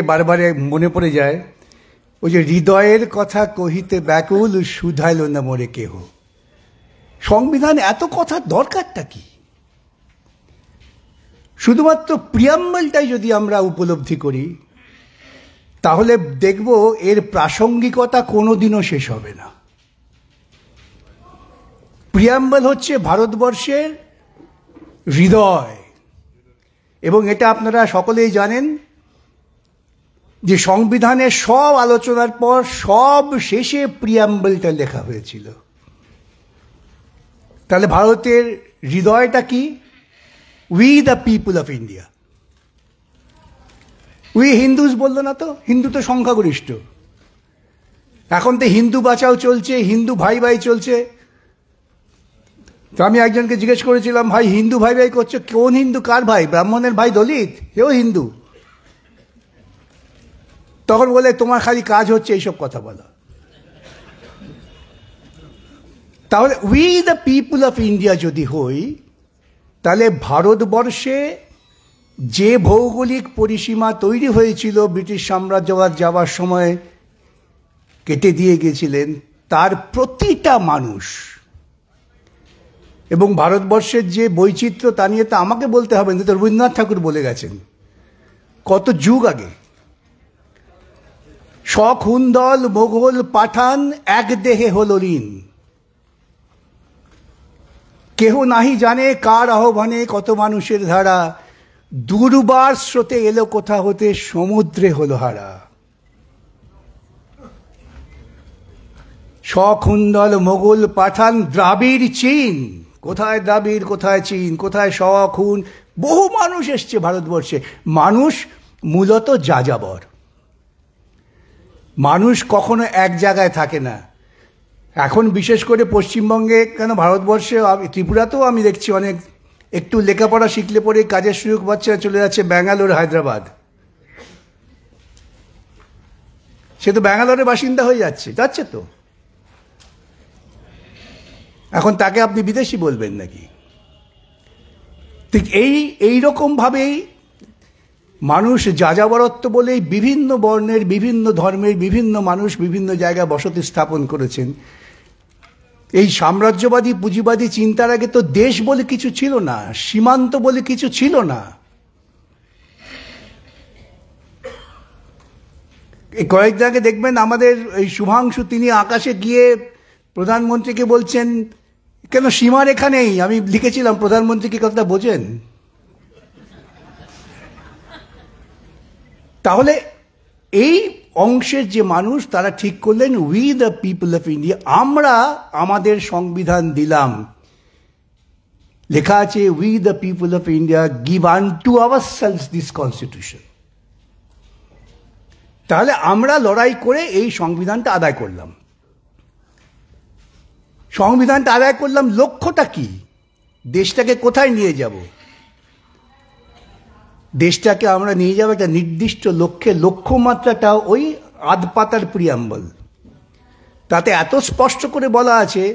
বারবারে মনে পড়ে যায় ওই যে হৃদয়ের কথা কহিতে ব্যাকুল শুধাইল না মোরে কেহ। সংবিধান এত কথার দরকারটা কি? শুধুমাত্র প্রিয়াম্বলটাই যদি আমরা উপলব্ধি করি তাহলে দেখব এর প্রাসঙ্গিকতা কোনোদিনও শেষ হবে না। প্রিয়াম্বল হচ্ছে ভারতবর্ষের হৃদয়, এবং এটা আপনারা সকলেই জানেন যে সংবিধানের সব আলোচনার পর সব শেষে প্রিয়াম্বলটা লেখা হয়েছিল। তাহলে ভারতের হৃদয়টা কি? We the people of India. We Hindus বললো না তো, হিন্দু তো সংখ্যাগরিষ্ঠ। এখন তো হিন্দু বাঁচাও চলছে, হিন্দু ভাই ভাই চলছে। তো আমি একজনকে জিজ্ঞেস করেছিলাম, ভাই হিন্দু ভাই ভাই করছো, কোন হিন্দু? কার ভাই? ব্রাহ্মণের ভাই দলিত, সেও হিন্দু। তখন বলে তোমার খালি কাজ হচ্ছে এইসব কথা বলা। তাহলে we the people of India যদি হই, তাহলে ভারতবর্ষে যে ভৌগোলিক পরিসীমা তৈরি হয়েছিল ব্রিটিশ সাম্রাজ্যবাদ যাওয়ার সময় কেটে দিয়ে গেছিলেন, তার প্রতিটা মানুষ এবং ভারতবর্ষের যে বৈচিত্র্য তা নিয়ে তো আমাকে বলতে হবে না, তো রবীন্দ্রনাথ ঠাকুর বলে গেছেন কত যুগ আগে। সখুন্দল মোগল পাঠান এক দেহে হল লীন, কেহ নাহি জানে কার আহ্বানে কত মানুষের ধারা, দুর্বার স্রোতে এলো কোথা হতে সমুদ্রে হলো হারা। সখুন্দল মোগল পাঠান দ্রাবিড় চীন, কোথায় দ্রাবিড় কোথায় চীন কোথায় সখুন, বহু মানুষ এসছে ভারতবর্ষে। মানুষ মূলত যাযাবর, মানুষ কখনো এক জায়গায় থাকে না। এখন বিশেষ করে পশ্চিমবঙ্গে, কেন ভারতবর্ষে, ত্রিপুরাতেও আমি দেখছি অনেক একটু লেখাপড়া শিখলে পরে কাজের সুযোগ বাচ্চারা চলে যাচ্ছে ব্যাঙ্গালোর, হায়দ্রাবাদ। সে তো ব্যাঙ্গালোরের বাসিন্দা হয়ে যাচ্ছে তো। এখন তাকে আপনি বিদেশি বলবেন নাকি? ঠিক এইরকম ভাবেই মানুষ যাযাবরত্ব বলেই বিভিন্ন বর্ণের, বিভিন্ন ধর্মের, বিভিন্ন মানুষ বিভিন্ন জায়গায় বসতি স্থাপন করেছেন। এই সাম্রাজ্যবাদী পুঁজিবাদী চিন্তার আগে তো দেশ বলে কিছু ছিল না, সীমান্ত বলে কিছু ছিল না। এই কয়েকদিন আগে দেখবেন আমাদের এই শুভাংশু, তিনি আকাশে গিয়ে প্রধানমন্ত্রীকে বলছেন, কেন সীমারেখা নেই? আমি লিখেছিলাম প্রধানমন্ত্রী কি কথা বোঝেন? তাহলে এই অংশের যে মানুষ তারা ঠিক করলেন we the people of India, আমরা আমাদের সংবিধান দিলাম, লেখা আছে we the people of India give আনটু ourselves this constitution. তাহলে আমরা লড়াই করে এই সংবিধানটা আদায় করলাম। সংবিধানটা আদায় করলাম, লক্ষ্যটা কি? দেশটাকে কোথায় নিয়ে যাব? দেশটাকে আমরা নিয়ে যাব একটা নির্দিষ্ট লক্ষ্যে। লক্ষ্যমাত্রাটা ওই আধপাতার প্রিয়াম্বল, তাতে এত স্পষ্ট করে বলা আছে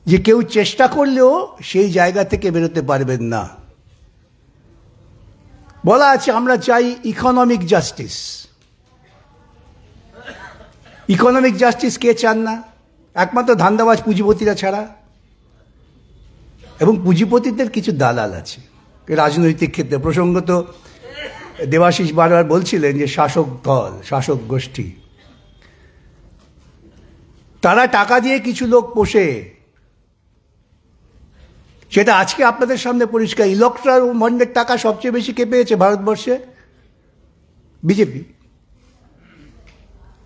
যে কেউ চেষ্টা করলেও সেই জায়গা থেকে বেরোতে পারবেন না। বলা আছে আমরা চাই ইকোনমিক জাস্টিস। ইকোনমিক জাস্টিস কে চান না? একমাত্র ধান্দাবাজ পুঁজিপতিরা ছাড়া। এবং পুঁজিপতিদের কিছু দালাল আছে রাজনৈতিক ক্ষেত্রে। প্রসঙ্গত দেবাশিস বারবার বলছিলেন যে শাসক দল, শাসক গোষ্ঠী, তারা টাকা দিয়ে কিছু লোক পোষে। সেটা আজকে আপনাদের সামনে পরিষ্কার। ইলেকট্রাল বন্ডের টাকা সবচেয়ে বেশি কে পেয়েছে ভারতবর্ষে? বিজেপি।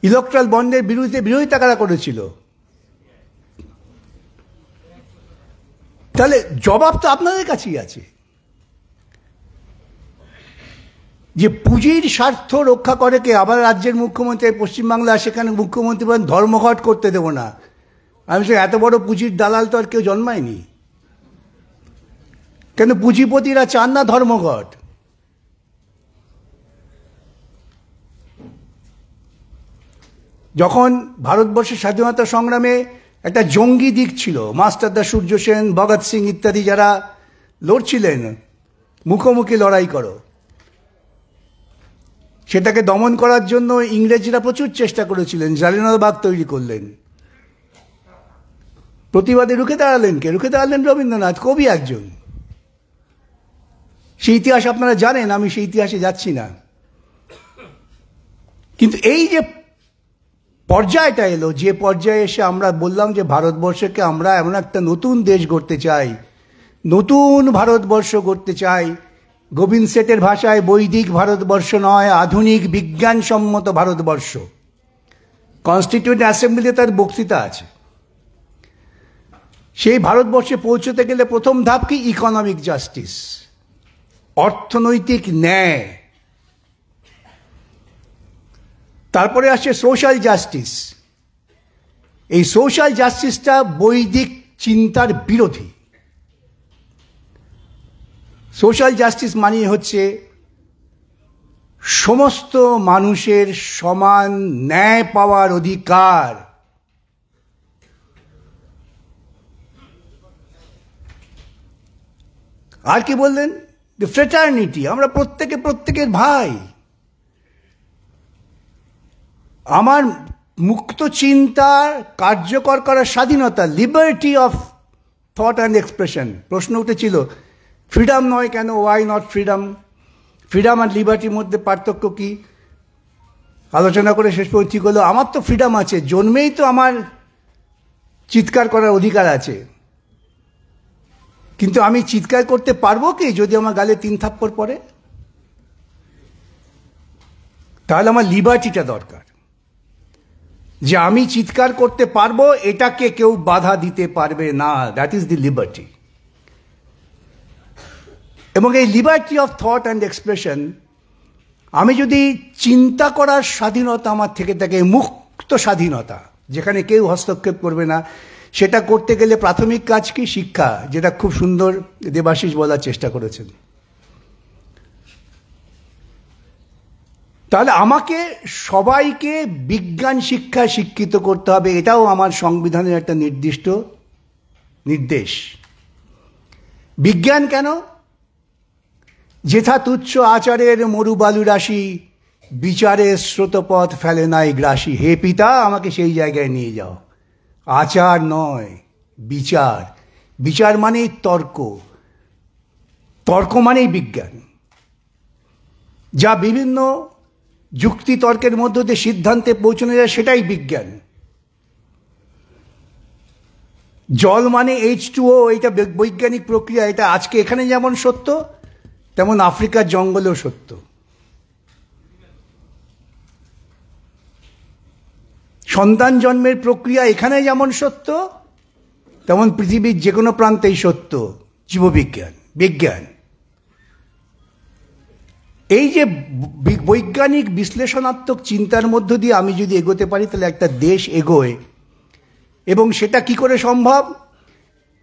ইলেকট্রাল বন্ডের বিরোধিতা কারা করেছিল? তাহলে জবাব তো আপনাদের কাছেই আছে যে পুঁজির স্বার্থ রক্ষা করে কে? আবার রাজ্যের মুখ্যমন্ত্রী পশ্চিমবাংলা, সেখানে মুখ্যমন্ত্রী বলেন ধর্মঘট করতে দেব না। আমি সে এত বড় পুঁজির দালাল তো আর কেউ জন্মায়নি। কেন পুঁজিপতিরা চান না ধর্মঘট? যখন ভারতবর্ষের স্বাধীনতা সংগ্রামে একটা জঙ্গি দিক ছিল, মাস্টারদা সূর্য সেন, ভগৎ সিং ইত্যাদি যারা লড়ছিলেন, মুখোমুখি লড়াই করো, সেটাকে দমন করার জন্য ইংরেজরা প্রচুর চেষ্টা করেছিলেন, জালিয়ানওয়ালাবাগ তৈরি করলেন। প্রতিবাদে রুখে দাঁড়ালেন কে? রুখে দাঁড়ালেন রবীন্দ্রনাথ, কবি একজন। সেই ইতিহাস আপনারা জানেন, আমি সেই ইতিহাসে যাচ্ছি না। কিন্তু এই যে পর্যায়টা এলো, যে পর্যায়ে এসে আমরা বললাম যে ভারতবর্ষকে আমরা এমন একটা নতুন দেশ গড়তে চাই, নতুন ভারতবর্ষ গড়তে চাই, গোবিন্দ সেটের ভাষায় বৈদিক ভারতবর্ষ নয়, আধুনিক বিজ্ঞানসম্মত ভারতবর্ষ। কনস্টিটিউয়েন্ট অ্যাসেম্বলিতে তার বক্তৃতা আছে। সেই ভারতবর্ষে পৌঁছতে গেলে প্রথম ধাপ কি? ইকোনমিক জাস্টিস, অর্থনৈতিক ন্যায়। তারপরে আসছে সোশ্যাল জাস্টিস। এই সোশ্যাল জাস্টিসটা বৈদিক চিন্তার বিরোধী। সোশ্যাল জাস্টিস মানে হচ্ছে সমস্ত মানুষের সমান ন্যায় পাওয়ার অধিকার। আর কি বললেন? দ্য ফ্রেটার্নিটি, আমরা প্রত্যেকে প্রত্যেকের ভাই। আমার মুক্ত চিন্তার কার্যকর করার স্বাধীনতা, liberty of thought and expression. প্রশ্ন উঠেছিল ফ্রিডম নয় কেন? Why not freedom? ফ্রিডম আর লিবার্টির মধ্যে পার্থক্য কি? আলোচনা করে শেষ পর্যন্ত ঠিক হলো, আমার তো ফ্রিডম আছে, জন্মেই তো আমার চিৎকার করার অধিকার আছে, কিন্তু আমি চিৎকার করতে পারবো কি যদি আমার গালে 3 থাপ্পড় পড়ে? তাহলে আমার লিবার্টিটা দরকার, যে আমি চিৎকার করতে পারবো, এটাকে কেউ বাধা দিতে পারবে না। That is the liberty. এবং এই liberty of thought and expression, আমি যদি চিন্তা করার স্বাধীনতা আমার থেকে থাকে, মুক্ত স্বাধীনতা, যেখানে কেউ হস্তক্ষেপ করবে না, সেটা করতে গেলে প্রাথমিক কাজ কি? শিক্ষা, যেটা খুব সুন্দর দেবাশিস বলার চেষ্টা করেছেন। তাহলে আমাকে সবাইকে বিজ্ঞান শিক্ষায় শিক্ষিত করতে হবে, এটাও আমার সংবিধানের একটা নির্দিষ্ট নির্দেশ। বিজ্ঞান কেন? যেথা তুচ্ছ আচারের মরুবালু রাশি, বিচারের স্রোতপথ ফেলে নাই গ্রাসী। হে পিতা, আমাকে সেই জায়গায় নিয়ে যাও। আচার নয়, বিচার। বিচার মানেই তর্ক, তর্ক মানেই বিজ্ঞান। যা বিভিন্ন যুক্তি তর্কের মধ্য দিয়ে সিদ্ধান্তে পৌঁছানো যায়, সেটাই বিজ্ঞান। জল মানে H2O, এটা বৈজ্ঞানিক প্রক্রিয়া। এটা আজকে এখানে যেমন সত্য, তেমন আফ্রিকার জঙ্গলেও সত্য। সন্তান জন্মের প্রক্রিয়া এখানে যেমন সত্য, তেমন পৃথিবীর যে কোনো প্রান্তেই সত্য। জীববিজ্ঞান, বিজ্ঞান। এই যে বৈজ্ঞানিক বিশ্লেষণাত্মক চিন্তার মধ্য দিয়ে আমি যদি এগোতে পারি, তাহলে একটা দেশ এগোয়। এবং সেটা কি করে সম্ভব?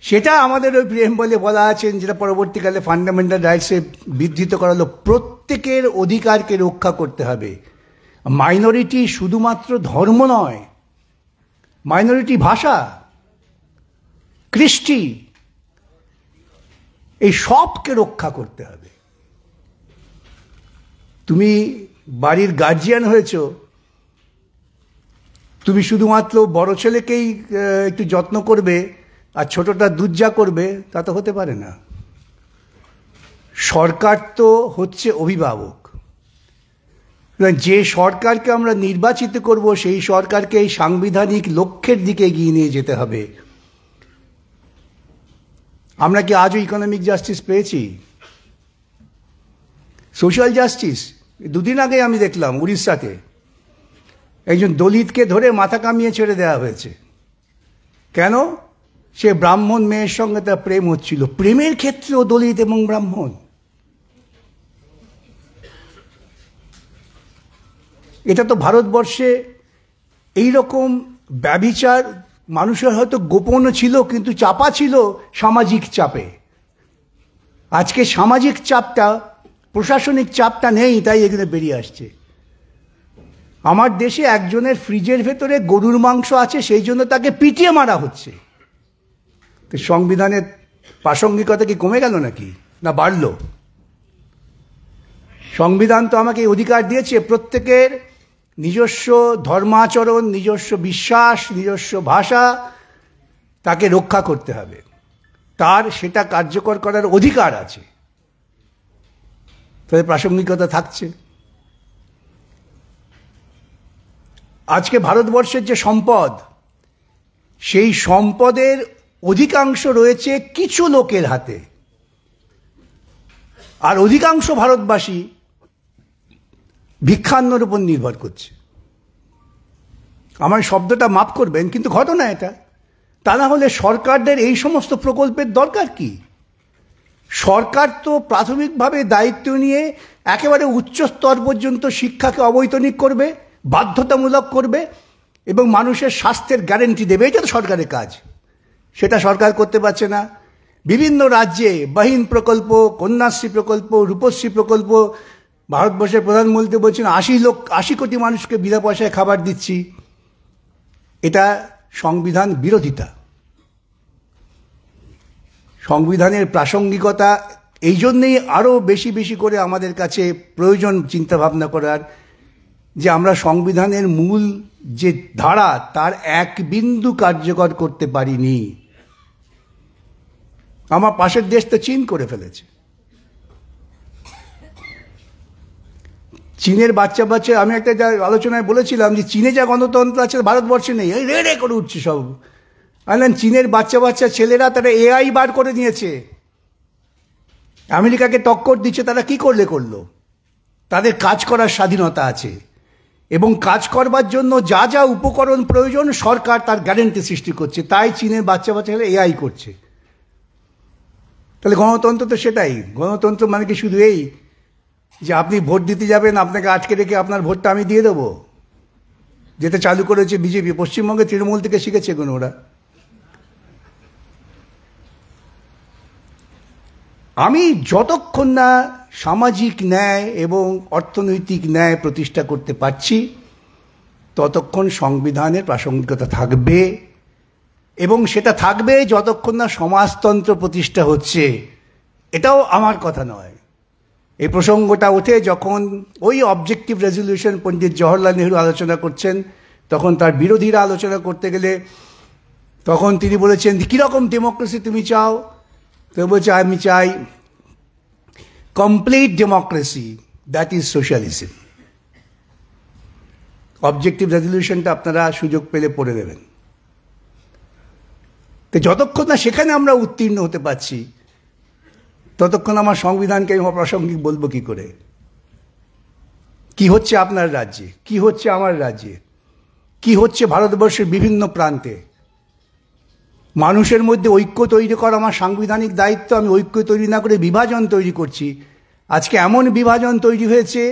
সেটা আমাদের ওই প্রেম বলে বলা আছেন, যেটা পরবর্তীকালে ফান্ডামেন্টাল রাইটসে বিধৃত করা হলো, প্রত্যেকের অধিকারকে রক্ষা করতে হবে। মাইনরিটি শুধুমাত্র ধর্ম নয়, মাইনরিটি ভাষা, কৃষ্টি, এই সবকে রক্ষা করতে হবে। তুমি বাড়ির গার্জিয়ান হয়েছ, তুমি শুধুমাত্র বড় ছেলেকেই একটু যত্ন করবে আর ছোটটা দুধ করবে, তা তো হতে পারে না। সরকার তো হচ্ছে অভিভাবক। যে সরকারকে আমরা নির্বাচিত করব, সেই সরকারকে এই সাংবিধানিক লক্ষ্যের দিকে এগিয়ে নিয়ে যেতে হবে। আমরা কি আজও ইকোনমিক জাস্টিস পেয়েছি? Social justice? 2 দিন আগে আমি দেখলাম উড়িষ্যাতে একজন দলিতকে ধরে মাথা কামিয়ে ছেড়ে দেওয়া হয়েছে। কেন? সে ব্রাহ্মণ মেয়ের সঙ্গে তার প্রেম হচ্ছিল। প্রেমের ক্ষেত্রেও দলিত এবং ব্রাহ্মণ। এটা তো ভারতবর্ষে এইরকম ব্যভিচার মানুষের হয়তো গোপন ছিল, কিন্তু চাপা ছিল সামাজিক চাপে। আজকে সামাজিক চাপটা, প্রশাসনিক চাপটা নেই, তাই এখানে বেরিয়ে আসছে। আমার দেশে একজনের ফ্রিজের ভেতরে গরুর মাংস আছে, সেই জন্য তাকে পিটিয়ে মারা হচ্ছে। তো সংবিধানের প্রাসঙ্গিকতা কি কমে গেল নাকি, না বাড়লো? সংবিধান তো আমাকে এই অধিকার দিয়েছে প্রত্যেকের নিজস্ব ধর্মাচরণ, নিজস্ব বিশ্বাস, নিজস্ব ভাষা তাকে রক্ষা করতে হবে, তার সেটা কার্যকর করার অধিকার আছে। তাদের প্রাসঙ্গিকতা থাকছে। আজকে ভারতবর্ষের যে সম্পদ, সেই সম্পদের অধিকাংশ রয়েছে কিছু লোকের হাতে, আর অধিকাংশ ভারতবাসী ভিক্ষান্নর উপর নির্ভর করছে। আমার শব্দটা মাফ করবেন, কিন্তু ঘটনা এটা। তা না হলে সরকারদের এই সমস্ত প্রকল্পের দরকার কি? সরকার তো প্রাথমিকভাবে দায়িত্ব নিয়ে একেবারে উচ্চ স্তর পর্যন্ত শিক্ষাকে অবৈতনিক করবে, বাধ্যতামূলক করবে এবং মানুষের স্বাস্থ্যের গ্যারেন্টি দেবে। এটা তো সরকারের কাজ, সেটা সরকার করতে পারছে না। বিভিন্ন রাজ্যে বাহিন প্রকল্প, কন্যাশ্রী প্রকল্প, রূপশ্রী প্রকল্প, ভারতবর্ষের প্রধানমন্ত্রী বলছেন 80 কোটি মানুষকে বিনা পয়সায় খাবার দিচ্ছি। এটা সংবিধান বিরোধিতা। সংবিধানের প্রাসঙ্গিকতা এই জন্যেই আরও বেশি বেশি করে আমাদের কাছে প্রয়োজন চিন্তাভাবনা করার, যে আমরা সংবিধানের মূল যে ধারা তার এক বিন্দু কার্যকর করতে পারিনি। আমার পাশের দেশ তো চীন করে ফেলেছে। চীনের বাচ্চা আমি একটা যা আলোচনায় বলেছিলাম যে চীনে যা গণতন্ত্র আছে ভারতবর্ষে নেই, এই রেড়ে করে উঠছে সব। আনলেন চীনের বাচ্চা ছেলেরা তারা এআই বার করে নিয়েছে, আমেরিকাকে টক্কর দিচ্ছে। তারা কি করলো? তাদের কাজ করার স্বাধীনতা আছে এবং কাজ করবার জন্য যা যা উপকরণ প্রয়োজন সরকার তার গ্যারেন্টি সৃষ্টি করছে। তাই চীনের বাচ্চা এআই করছে। তাহলে গণতন্ত্র তো সেটাই। গণতন্ত্র মানে কি শুধু এই যে আপনি ভোট দিতে যাবেন, আপনাকে আটকে রেখে আপনার ভোটটা আমি দিয়ে দেবো, যেটা চালু করেছে বিজেপি। পশ্চিমবঙ্গে তৃণমূল থেকে শিখেছে কোনো ওরা। আমি যতক্ষণ না সামাজিক ন্যায় এবং অর্থনৈতিক ন্যায় প্রতিষ্ঠা করতে পারছি ততক্ষণ সংবিধানের প্রাসঙ্গিকতা থাকবে, এবং সেটা থাকবে যতক্ষণ না সমাজতন্ত্র প্রতিষ্ঠা হচ্ছে। এটাও আমার কথা নয়। এই প্রসঙ্গটা ওঠে যখন ওই অবজেক্টিভ রেজলিউশন পণ্ডিত জওহরলাল নেহরু আলোচনা করছেন, তখন তার বিরোধীরা আলোচনা করতে গেলে তখন তিনি বলেছেন কীরকম ডেমোক্রেসি তুমি চাও? তো বলছে আমি চাই complete democracy, that is socialism. Objective রেজলিউশনটা আপনারা সুযোগ পেলে পড়ে দেবেন। তো যতক্ষণ না সেখানে আমরা উত্তীর্ণ হতে পারছি ততক্ষণ আমার সংবিধানকে আমি অপ্রাসঙ্গিক বলবো কি করে? কি হচ্ছে আপনার রাজ্যে, কি হচ্ছে আমার রাজ্যে, কি হচ্ছে ভারতবর্ষের বিভিন্ন প্রান্তে? মানুষের মধ্যে ঐক্য তৈরি করা আমার সাংবিধানিক দায়িত্ব। আমি ঐক্য তৈরি না করে বিভাজন তৈরি করছি। আজকে এমন বিভাজন তৈরি হয়েছে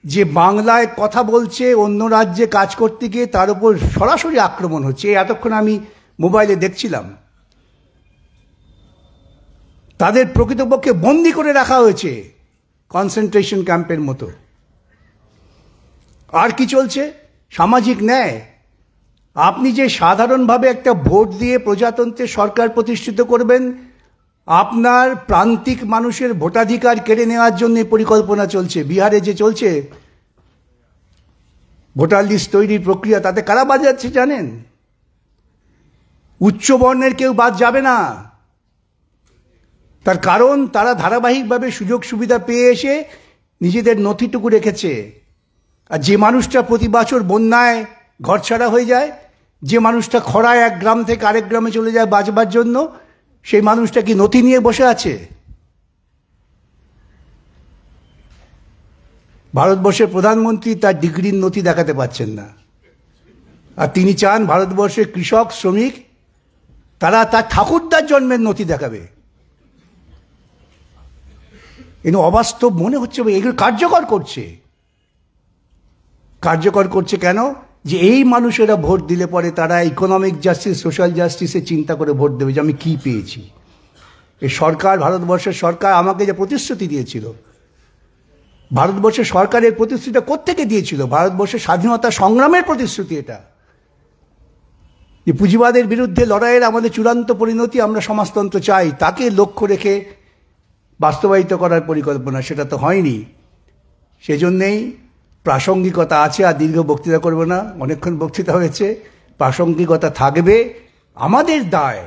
যে বাংলায় কথা বলছে, অন্য রাজ্যে কাজ করতে গিয়ে তার উপর সরাসরি আক্রমণ হচ্ছে। এতক্ষণ আমি মোবাইলে দেখছিলাম, তাদের প্রকৃতপক্ষে বন্দি করে রাখা হয়েছে কনসেন্ট্রেশন ক্যাম্পের মতো। আর কি চলছে? সামাজিক ন্যায়। আপনি যে সাধারণভাবে একটা ভোট দিয়ে প্রজাতন্ত্রের সরকার প্রতিষ্ঠিত করবেন, আপনার প্রান্তিক মানুষের ভোটাধিকার কেড়ে নেওয়ার জন্য পরিকল্পনা চলছে। বিহারে যে চলছে ভোটার লিস্ট তৈরির প্রক্রিয়া, তাতে কারা বাদ যাচ্ছে জানেন? উচ্চ বর্ণের কেউ বাদ যাবে না। তার কারণ তারা ধারাবাহিকভাবে সুযোগ সুবিধা পেয়ে এসে নিজেদের নথিটুকু রেখেছে। আর যে মানুষটা প্রতি বছর বন্যায় ঘরছাড়া হয়ে যায়, যে মানুষটা খরায় এক গ্রাম থেকে আরেক গ্রামে চলে যায় বাঁচবার জন্য, সেই মানুষটা কি নথি নিয়ে বসে আছে? ভারতবর্ষের প্রধানমন্ত্রী তার ডিগ্রির নথি দেখাতে পাচ্ছেন না, আর তিনি চান ভারতবর্ষের কৃষক শ্রমিক তারা তার ঠাকুরদার জন্মের নথি দেখাবে। এগুলো অবাস্তব মনে হচ্ছে। এগুলো কার্যকর করছে। কার্যকর করছে কেন? যে এই মানুষেরা ভোট দিলে পরে তারা ইকোনমিক জাস্টিস, সোশ্যাল জাস্টিসে চিন্তা করে ভোট দেবে যে আমি কি পেয়েছি। এই সরকার, ভারতবর্ষের সরকার আমাকে যে প্রতিশ্রুতি দিয়েছিল, ভারতবর্ষের সরকারের প্রতিশ্রুতিটা কোত্থেকে দিয়েছিল? ভারতবর্ষের স্বাধীনতা সংগ্রামের প্রতিশ্রুতি এটা, যে পুঁজিবাদের বিরুদ্ধে লড়াইয়ের আমাদের চূড়ান্ত পরিণতি, আমরা সমাজতন্ত্র চাই, তাকে লক্ষ্য রেখে বাস্তবায়িত করার পরিকল্পনা। সেটা তো হয়নি। সেজন্যেই প্রাসঙ্গিকতা আছে, আর দীর্ঘ বক্তৃতা করব না, অনেকক্ষণ বক্তৃতা হয়েছে। প্রাসঙ্গিকতা থাকবে। আমাদের দায়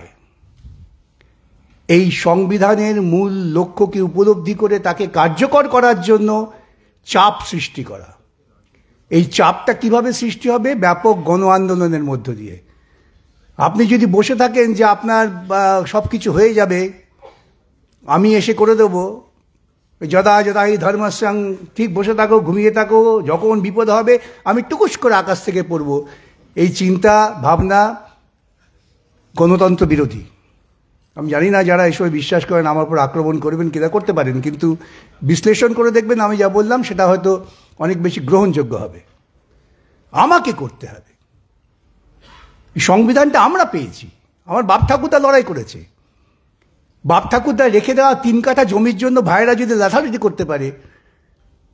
এই সংবিধানের মূল লক্ষ্যকে উপলব্ধি করে তাকে কার্যকর করার জন্য চাপ সৃষ্টি করা। এই চাপটা কিভাবে সৃষ্টি হবে? ব্যাপক গণ আন্দোলনের মধ্য দিয়ে। আপনি যদি বসে থাকেন যে আপনার সব কিছু হয়ে যাবে, আমি এসে করে দেবো, যদা যদা এই ধর্মস্যাং, ঠিক বসে থাকো, ঘুমিয়ে থাকো, যখন বিপদ হবে আমি টুকুস করে আকাশ থেকে পড়ব, এই চিন্তা ভাবনা গণতন্ত্র বিরোধী। আমি জানি না যারা এসবে বিশ্বাস করেন আমার উপর আক্রমণ করবেন, কিনা করতে পারেন, কিন্তু বিশ্লেষণ করে দেখবেন আমি যা বললাম সেটা হয়তো অনেক বেশি গ্রহণযোগ্য হবে। আমাকে করতে হবে। এই সংবিধানটা আমরা পেয়েছি, আমার বাপ ঠাকুরদা লড়াই করেছে। বাপ ঠাকুরদা রেখে দেওয়া 3 কাঠা জমির জন্য ভাইয়েরা যদি লাথালাথি করতে পারে,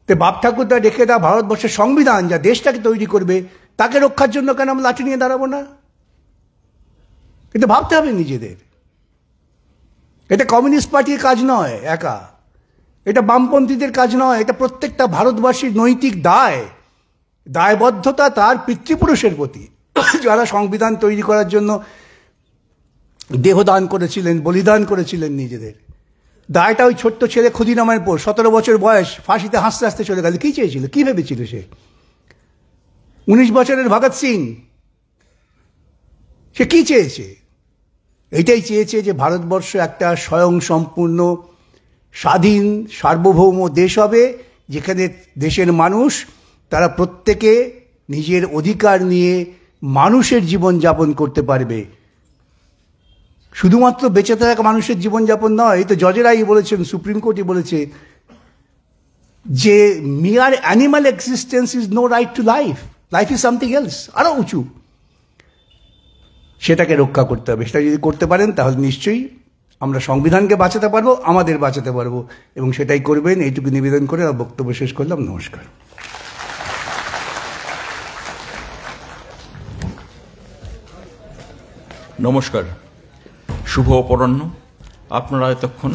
তো বাপ ঠাকুরদা রেখে দেওয়া ভারতবর্ষের সংবিধান যা দেশটাকে তৈরি করবে, তাকে রক্ষার জন্য কেন আমরা লাঠি নিয়ে দাঁড়াবো না? কিন্তু ভাবতে হবে নিজেদের। এটা কমিউনিস্ট পার্টির কাজ নয় একা, এটা বামপন্থীদের কাজ নয়, এটা প্রত্যেকটা ভারতবাসীর নৈতিক দায়বদ্ধতা তার পিতৃপুরুষের প্রতি, যারা সংবিধান তৈরি করার জন্য দেহদান করেছিলেন, বলিদান করেছিলেন নিজেদের। দায়টা ওই ছোট্ট ছেলে ক্ষুদিরামের পর, 17 বছর বয়স, ফাঁসিতে হাসতে হাসতে চলে গেল। কি চেয়েছিল, কি ভেবেছিল সে? 19 বছরের ভগৎ সিং, সে কি চেয়েছে? এটাই চেয়েছে যে ভারতবর্ষ একটা স্বয়ংসম্পূর্ণ স্বাধীন সার্বভৌম দেশ হবে, যেখানে দেশের মানুষ তারা প্রত্যেকে নিজের অধিকার নিয়ে মানুষের জীবন যাপন করতে পারবে। শুধুমাত্র বেঁচে থাকা মানুষের জীবনযাপন নয়, এই তো জজেরাই বলেছেন, সুপ্রিম কোর্টই বলেছে যে mere animal existence is no right to life, life is something else, আরও উঁচু। সেটাকে রক্ষা করতে হবে। সেটা যদি করতে পারেন তাহলে নিশ্চয়ই আমরা সংবিধানকে বাঁচাতে পারবো, আমাদের বাঁচাতে পারবো, এবং সেটাই করবেন। এইটুকু নিবেদন করে আর বক্তব্য শেষ করলাম। নমস্কার। নমস্কার, শুভ অপরাহ্ন। আপনারা এতক্ষণ